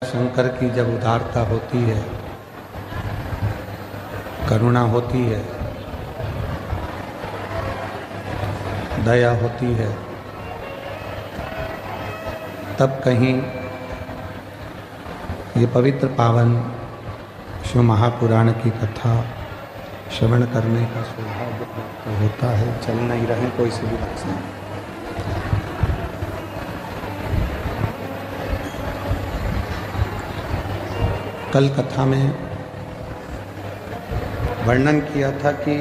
शंकर की जब उदारता होती है, करुणा होती है, दया होती है, तब कहीं ये पवित्र पावन शिव महापुराण की कथा श्रवण करने का सौभाग्य प्राप्त होता है। चल नहीं रहे कोई सी भी से। कल कथा में वर्णन किया था कि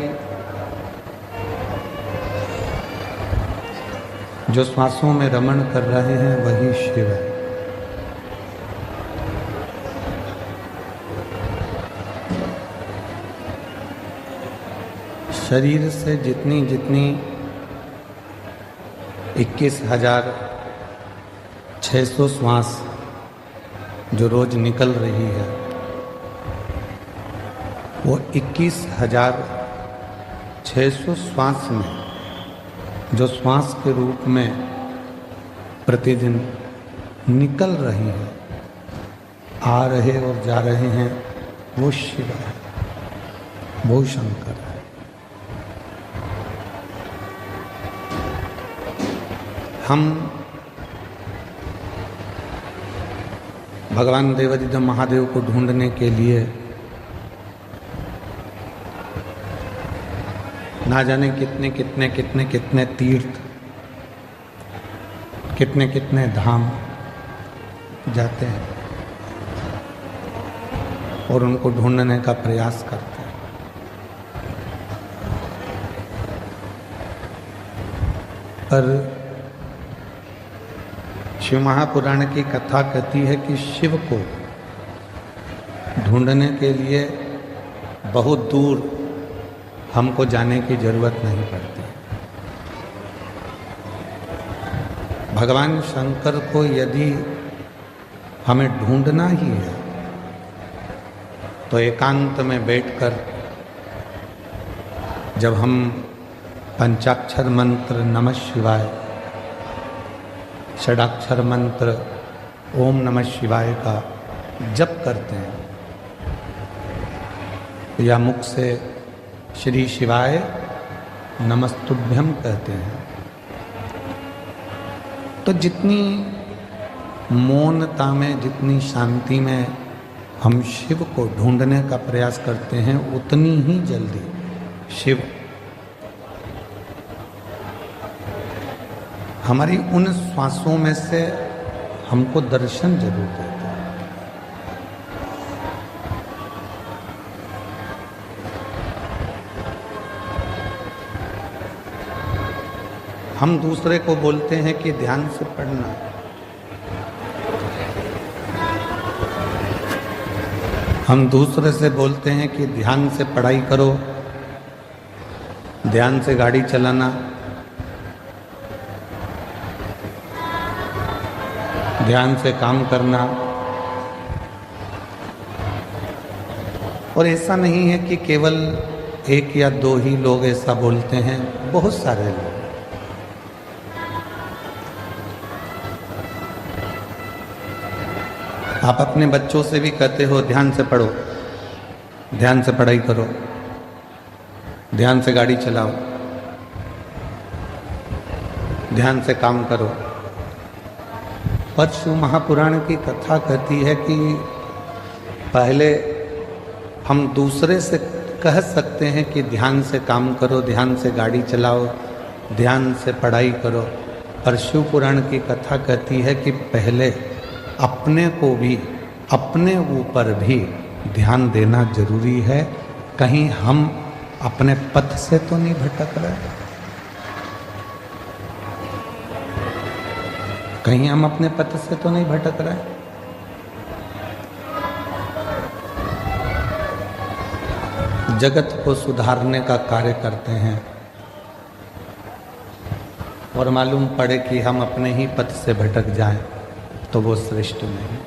जो श्वासों में रमण कर रहे हैं वही शिव है। शरीर से जितनी 21,600 श्वास जो रोज निकल रही है, वो 21,600 श्वास में जो श्वास के रूप में प्रतिदिन निकल रही है, आ रहे और जा रहे हैं, वो शिव है, वो शंकर है। हम भगवान देवाधिदेव महादेव को ढूंढने के लिए ना जाने कितने तीर्थ, कितने धाम जाते हैं और उनको ढूंढने का प्रयास करते हैं। पर शिव महापुराण की कथा कहती है कि शिव को ढूंढने के लिए बहुत दूर हमको जाने की जरूरत नहीं पड़ती। भगवान शंकर को यदि हमें ढूंढना ही है तो एकांत में बैठकर जब हम पंचाक्षर मंत्र नमः शिवाय, षडाक्षर मंत्र ओम नमः शिवाय का जप करते हैं या मुख से श्री शिवाय नमस्तुभ्यम कहते हैं, तो जितनी मौनता में, जितनी शांति में हम शिव को ढूंढने का प्रयास करते हैं, उतनी ही जल्दी शिव हमारी उन श्वासों में से हमको दर्शन जरूर देते हैं। हम दूसरे को बोलते हैं कि ध्यान से पढ़ना, हम दूसरे से बोलते हैं कि ध्यान से पढ़ाई करो, ध्यान से गाड़ी चलाना, ध्यान से काम करना। और ऐसा नहीं है कि केवल एक या दो ही लोग ऐसा बोलते हैं, बहुत सारे लोग। आप अपने बच्चों से भी कहते हो ध्यान से पढ़ो, ध्यान से पढ़ाई करो, ध्यान से गाड़ी चलाओ, ध्यान से काम करो। पर शिव महापुराण की कथा कहती है कि पहले हम दूसरे से कह सकते हैं कि ध्यान से काम करो, ध्यान से गाड़ी चलाओ, ध्यान से पढ़ाई करो, पर शिव पुराण की कथा कहती है कि पहले अपने को भी, अपने ऊपर भी ध्यान देना जरूरी है। कहीं हम अपने पथ से तो नहीं भटक रहे, कहीं हम अपने पथ से तो नहीं भटक रहे। जगत को सुधारने का कार्य करते हैं और मालूम पड़े कि हम अपने ही पथ से भटक जाएं तो वो श्रेष्ठ नहीं।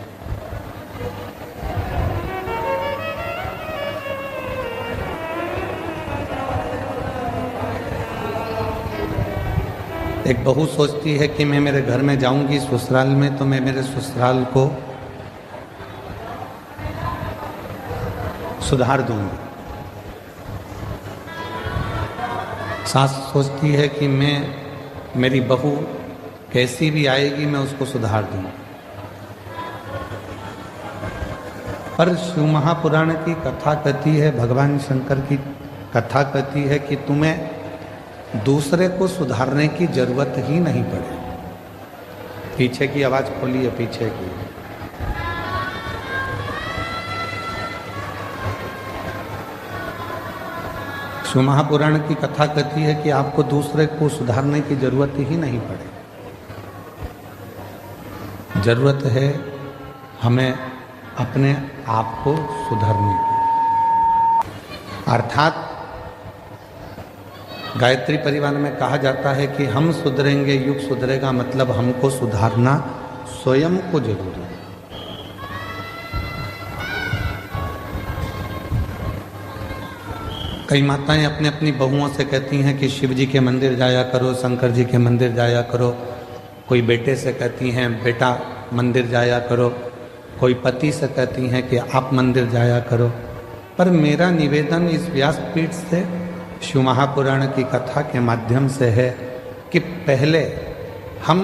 एक बहू सोचती है कि मैं मेरे घर में जाऊंगी ससुराल में, तो मैं मेरे ससुराल को सुधार दूंगी। सास सोचती है कि मेरी बहू कैसी भी आएगी मैं उसको सुधार दूंगी। पर शिव महापुराण की कथा कहती है, भगवान शंकर की कथा कहती है कि तुम्हें दूसरे को सुधारने की जरूरत ही नहीं पड़े। पीछे की आवाज खोलिए, पीछे की। शिव महापुराण की कथा कहती है कि आपको दूसरे को सुधारने की जरूरत ही नहीं पड़े। जरूरत है हमें अपने आप को सुधारने की। अर्थात गायत्री परिवार में कहा जाता है कि हम सुधरेंगे युग सुधरेगा, मतलब हमको सुधारना स्वयं को जरूरी है। कई माताएं अपने अपनी बहुओं से कहती हैं कि शिव जी के मंदिर जाया करो, शंकर जी के मंदिर जाया करो। कोई बेटे से कहती हैं बेटा मंदिर जाया करो, कोई पति से कहती हैं कि आप मंदिर जाया करो। पर मेरा निवेदन इस व्यासपीठ से शिव महापुराण की कथा के माध्यम से है कि पहले हम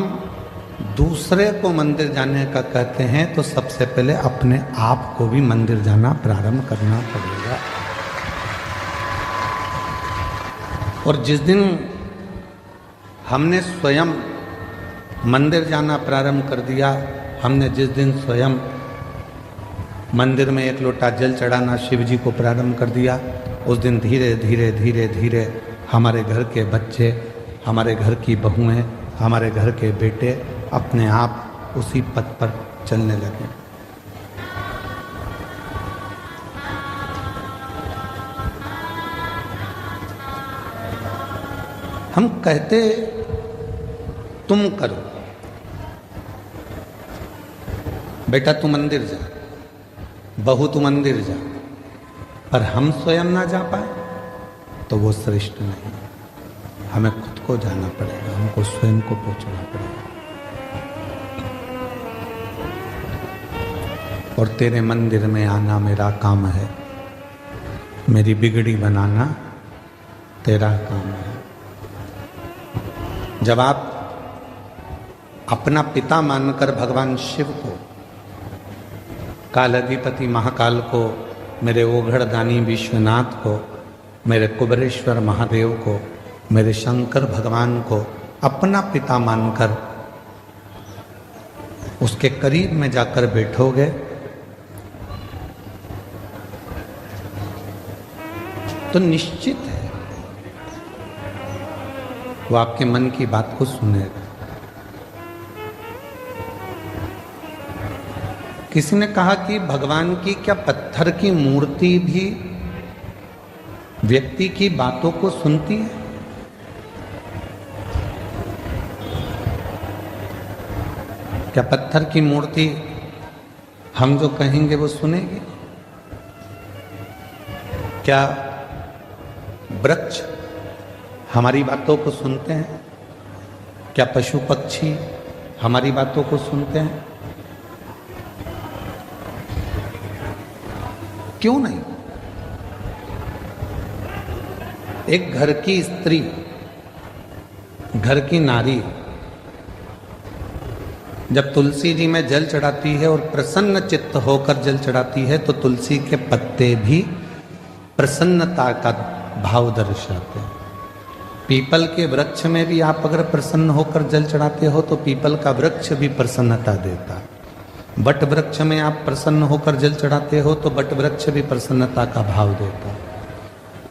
दूसरे को मंदिर जाने का कहते हैं तो सबसे पहले अपने आप को भी मंदिर जाना प्रारंभ करना पड़ेगा। और जिस दिन हमने स्वयं मंदिर जाना प्रारंभ कर दिया, हमने जिस दिन स्वयं मंदिर में एक लोटा जल चढ़ाना शिव जी को प्रारंभ कर दिया, उस दिन धीरे धीरे धीरे धीरे हमारे घर के बच्चे, हमारे घर की बहुएं, हमारे घर के बेटे अपने आप उसी पथ पर चलने लगे। हम कहते तुम करो, बेटा तू मंदिर जा, बहू तू मंदिर जा, पर हम स्वयं ना जा पाए तो वो श्रेष्ठ नहीं। हमें खुद को जाना पड़ेगा, हमको स्वयं को पहुंचना पड़ेगा। और तेरे मंदिर में आना मेरा काम है, मेरी बिगड़ी बनाना तेरा काम है। जब आप अपना पिता मानकर भगवान शिव को, कालाधिपति महाकाल को, मेरे ओघड़दानी विश्वनाथ को, मेरे कुबरेश्वर महादेव को, मेरे शंकर भगवान को अपना पिता मानकर उसके करीब में जाकर बैठोगे तो निश्चित है वो आपके मन की बात को सुनेगा। किसी ने कहा कि भगवान की क्या पत्थर की मूर्ति भी व्यक्ति की बातों को सुनती है? क्या पत्थर की मूर्ति हम जो कहेंगे वो सुनेगी? क्या वृक्ष हमारी बातों को सुनते हैं? क्या पशु पक्षी हमारी बातों को सुनते हैं? क्यों नहीं? एक घर की स्त्री, घर की नारी जब तुलसी जी में जल चढ़ाती है और प्रसन्न चित्त होकर जल चढ़ाती है तो तुलसी के पत्ते भी प्रसन्नता का भाव दर्शाते हैं। पीपल के वृक्ष में भी आप अगर प्रसन्न होकर जल चढ़ाते हो तो पीपल का वृक्ष भी प्रसन्नता देता है। बट वृक्ष में आप प्रसन्न होकर जल चढ़ाते हो तो बट वृक्ष भी प्रसन्नता का भाव देता है।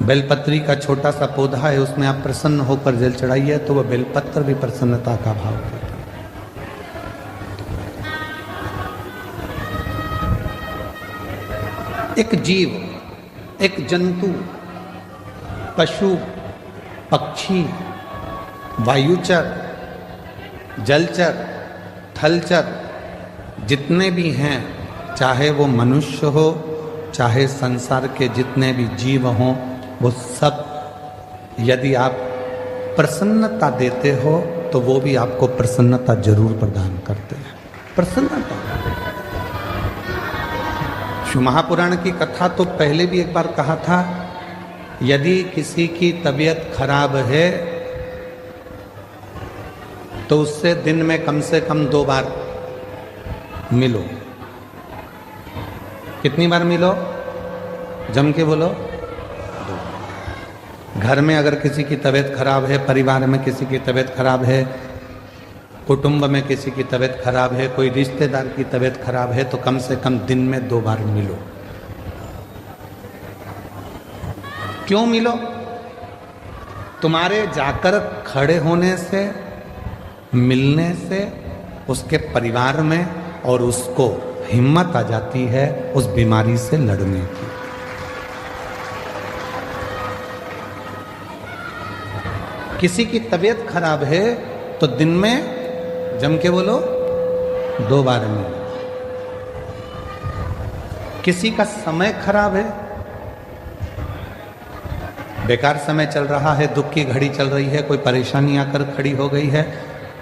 बेलपत्री का छोटा सा पौधा है, उसमें आप प्रसन्न होकर जल चढ़ाइए तो वह बेलपत्र भी प्रसन्नता का भाव देता है। एक जीव, एक जंतु, पशु, पक्षी, वायुचर, जलचर, थलचर जितने भी हैं, चाहे वो मनुष्य हो, चाहे संसार के जितने भी जीव हों, वो सब यदि आप प्रसन्नता देते हो तो वो भी आपको प्रसन्नता जरूर प्रदान करते हैं। प्रसन्नता शिव महापुराण की कथा तो पहले भी एक बार कहा था, यदि किसी की तबीयत खराब है तो उससे दिन में कम से कम 2 बार मिलो। कितनी बार मिलो? जम के बोलो। घर में अगर किसी की तबीयत खराब है, परिवार में किसी की तबीयत खराब है, कुटुंब में किसी की तबीयत खराब है, कोई रिश्तेदार की तबीयत खराब है, तो कम से कम दिन में 2 बार मिलो। क्यों मिलो? तुम्हारे जाकर खड़े होने से, मिलने से उसके परिवार में और उसको हिम्मत आ जाती है उस बीमारी से लड़ने की। किसी की तबीयत खराब है तो दिन में, जम के बोलो, 2 बार मिलो। किसी का समय खराब है, बेकार समय चल रहा है, दुख की घड़ी चल रही है, कोई परेशानी आकर खड़ी हो गई है,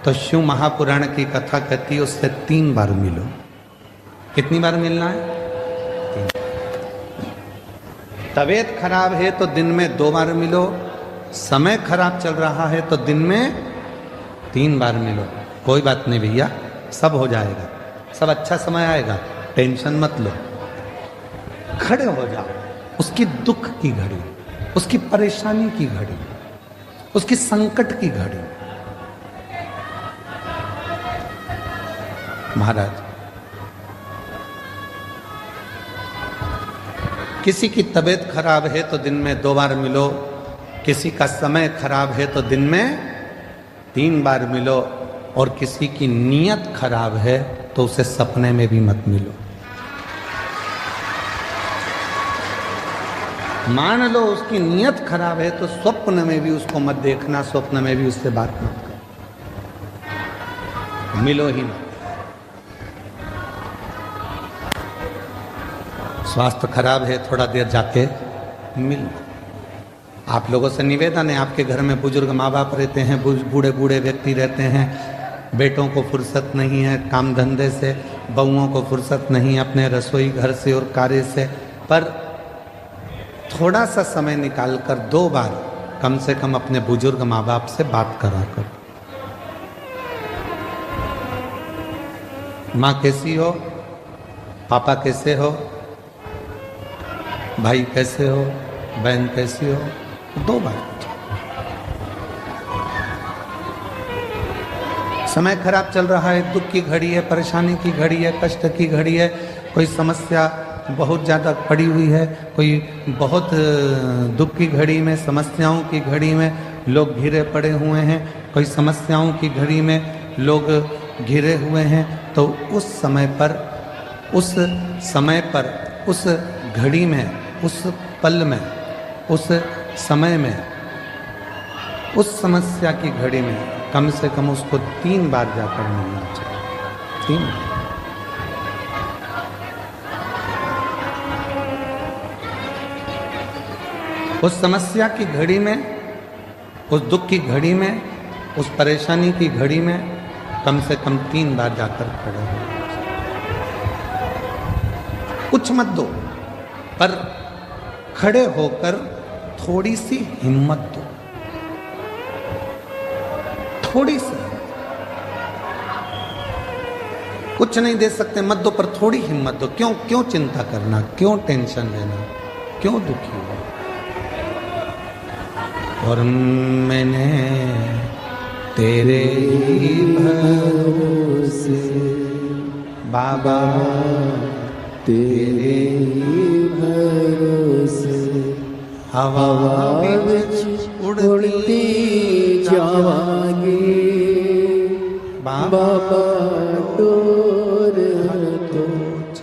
तो शिव महापुराण की कथा कहती है उससे 3 बार मिलो। कितनी बार मिलना है? 3। तबीयत खराब है तो दिन में 2 बार मिलो। समय खराब चल रहा है तो दिन में 3 बार मिलो। कोई बात नहीं भैया, सब हो जाएगा, सब अच्छा समय आएगा, टेंशन मत लो। खड़े हो जाओ, उसकी दुख की घड़ी, उसकी परेशानी की घड़ी, उसकी संकट की घड़ी। महाराज, किसी की तबीयत खराब है तो दिन में 2 बार मिलो। किसी का समय खराब है तो दिन में 3 बार मिलो। और किसी की नीयत खराब है तो उसे सपने में भी मत मिलो। मान लो उसकी नीयत खराब है तो स्वप्न में भी उसको मत देखना, स्वप्न में भी उससे बात मत करो, मिलो ही मत। स्वास्थ्य खराब है, थोड़ा देर जाके मिल। आप लोगों से निवेदन है, आपके घर में बुजुर्ग माँ बाप रहते हैं, बूढ़े बूढ़े व्यक्ति रहते हैं, बेटों को फुर्सत नहीं है काम धंधे से, बहुओं को फुर्सत नहीं है अपने रसोई घर से और कार्य से, पर थोड़ा सा समय निकालकर 2 बार कम से कम अपने बुजुर्ग माँ बाप से बात करा करो। माँ कैसी हो, पापा कैसे हो, भाई कैसे हो, बहन कैसी हो, 2 बार। समय खराब चल रहा है, दुख की घड़ी है, परेशानी की घड़ी है, कष्ट की घड़ी है, कोई समस्या बहुत ज़्यादा पड़ी हुई है, कोई बहुत दुख की घड़ी में, समस्याओं की घड़ी में लोग घिरे पड़े हुए हैं, कोई समस्याओं की घड़ी में लोग घिरे हुए हैं, तो उस समय पर, उस घड़ी में, उस पल में, उस समय में, उस समस्या की घड़ी में कम से कम उसको 3 बार जाकर मिलना चाहिए। 3 बार। उस समस्या की घड़ी में, उस दुख की घड़ी में, उस परेशानी की घड़ी में कम से कम 3 बार जाकर खड़े हो। कुछ मत दो, पर खड़े होकर थोड़ी सी हिम्मत दो, थोड़ी सी। कुछ नहीं दे सकते मत दो, पर थोड़ी हिम्मत दो। क्यों चिंता करना, क्यों टेंशन लेना, क्यों दुखी हो। और मैंने तेरे ही भरोसे बाबा, तेरे ही भरोसे हवा विच उड़ती जावांगी बाबा, डोर तो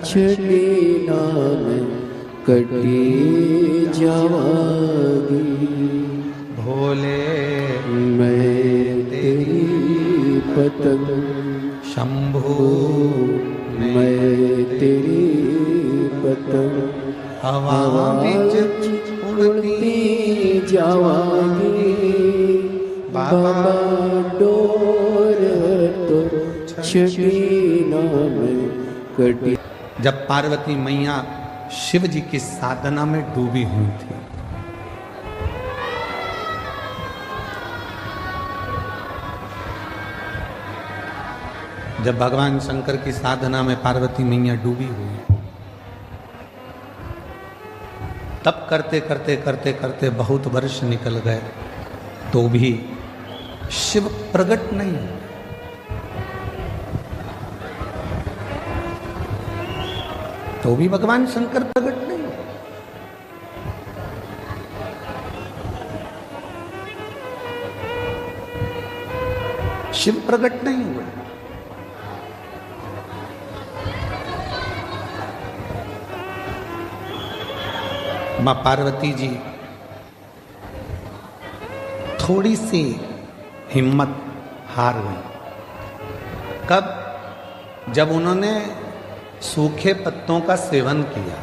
छड़ी नाम कटी जावांगी। भोले मैं तेरी पतंग, शंभू मैं तेरी पतंग, हवा विच उड़ती जावांगी बाबा, डोर तो छड़ी नाम कटी। जब पार्वती मैया शिव जी की साधना में डूबी हुई थी। जब भगवान शंकर की साधना में पार्वती मैया डूबी हुई, तब करते करते करते करते बहुत वर्ष निकल गए, तो भी शिव प्रकट नहीं हुए। तो भी भगवान शंकर प्रकट नहीं हुए। शिव प्रकट नहीं हुए। मां पार्वती जी थोड़ी सी हिम्मत हार गई। कब? जब उन्होंने सूखे पत्तों का सेवन किया,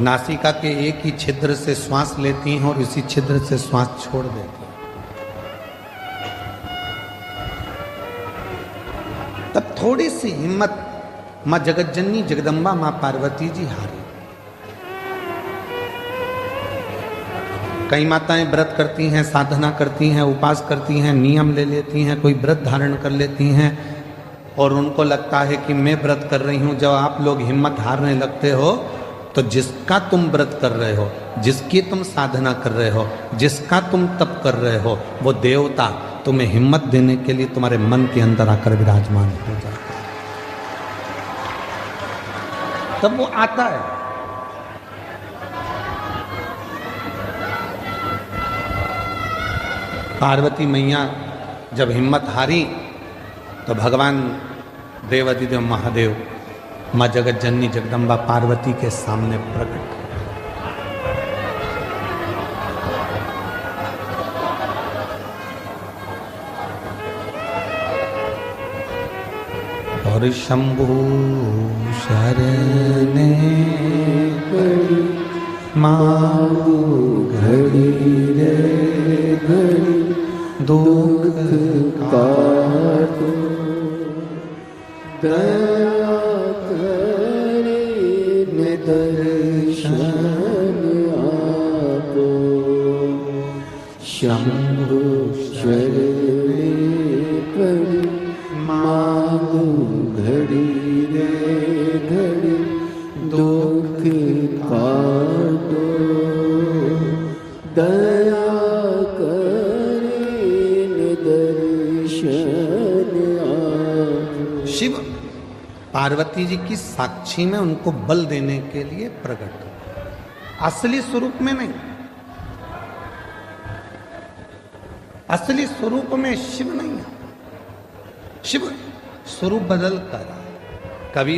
नासिका के एक ही छिद्र से श्वास लेती हैं और इसी छिद्र से श्वास छोड़ देती हैं। तब थोड़ी सी हिम्मत मां जगतजननी जगदम्बा मां पार्वती जी हारी। कई माताएं व्रत करती हैं, साधना करती हैं, उपास करती हैं, नियम ले लेती हैं, कोई व्रत धारण कर लेती हैं और उनको लगता है कि मैं व्रत कर रही हूं। जब आप लोग हिम्मत हारने लगते हो तो जिसका तुम व्रत कर रहे हो, जिसकी तुम साधना कर रहे हो, जिसका तुम तप कर रहे हो, वो देवता तुम्हें हिम्मत देने के लिए तुम्हारे मन के अंदर आकर विराजमान हो जाता है। तब वो आता है। पार्वती मैया जब हिम्मत हारी तो भगवान देवाधिदेव महादेव मां जगतजननी जगदम्बा पार्वती के सामने प्रकट। और शंभु शरणे पड़ी माऊ घड़ी रे घड़ी दुख काटो दया करे दर्शन आपो शंभु शरणे पड़ी मांगो घड़ी रे घड़ी दुख काटो दया करे दर्शन आपो। शिव पार्वती जी की साक्षी में उनको बल देने के लिए प्रकट हो, असली स्वरूप में नहीं। असली स्वरूप में शिव नहीं है। शिव स्वरूप बदल कर कभी